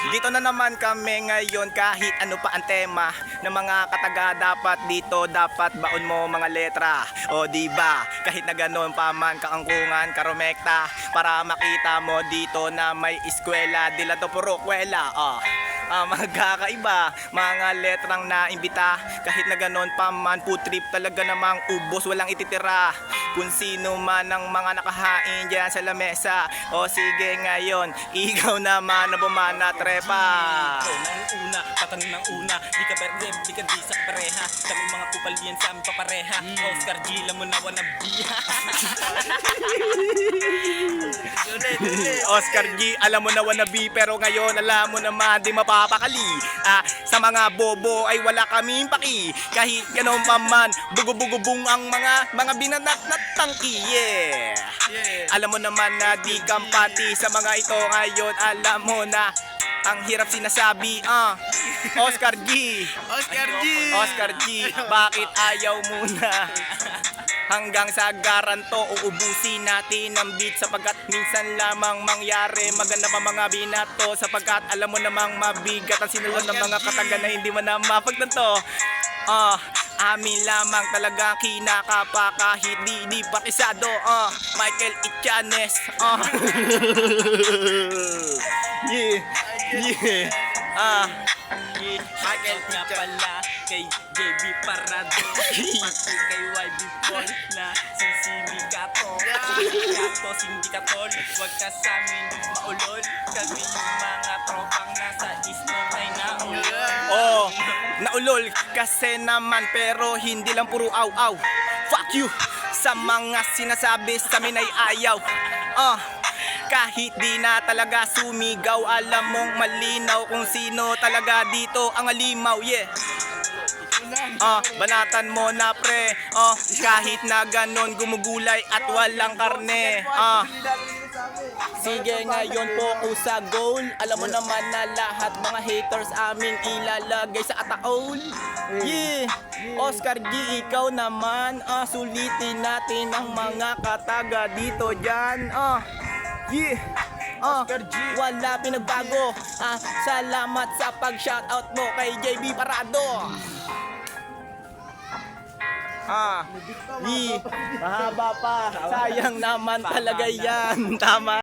Dito na naman kami ngayon kahit ano pa ang tema ng mga kataga dapat dito dapat baon mo mga letra. O di ba? Kahit na ganoon pa man kaangkungan, karomekta para makita mo dito na may eskwela, dila to puro kwela. Magkakaiba mga letrang naimbita kahit na ganoon pa man putrip talaga namang ubos walang ititira kung sino man ang mga nakahain dyan sa lamesa. O sige ngayon ikaw naman na bumana trepa. Nang una, tatanong ng una, di ka berde, di ka di sa pareha. Kami mga kupal diyan sa aming papareha. Oscar G, mo na wanabiha. Oscar G, alam mo na wannabe pero ngayon alam mo naman di mapapakali. Sa mga bobo ay wala kaming paki. Kahit ganoon pa man, bugo-bugo-bung ang mga binanak na tangki. Yeah. Alam mo naman na di kampati sa mga ito ngayon. Alam mo na ang hirap sinasabi. Oscar G, Oscar G, bakit ayaw muna? Hanggang sa garanto uubusin natin ang beat sapagkat minsan lamang mangyari maganda pa mga binato sapagkat alam mo namang mabigat ang sinulod ng mga kataga na hindi mo na mapagtanto. Amin lamang talaga kinakapa kahit di pakisado. Michael Ichanes. Michael nga pala kay JB Parado. Pati kay YB Paul na sisindikato. Sindikato, huwag ka sa amin maulol. Kami yung mga tropang nasa isnon ay naulol. Naulol kasi naman pero hindi lang puro aw-aw. Fuck you sa mga sinasabi sa amin ay ayaw. Kahit di na talaga sumigaw, alam mong malinaw kung sino talaga dito ang alimaw. Yeah. Banatan mo na pre. Kahit na ganon gumugulay at walang karne. Sige ngayon focus sa goal. Alam mo naman na lahat mga haters aming ilalagay sa ataol. Yeah. Oscar G, ikaw naman. Sulitin natin ang mga kataga dito dyan. Yeah. Oscar G, wala pinagbago. Salamat sa pag-shoutout mo kay JB Parado. Mahaba pa. Sayang naman talaga yan. Tama.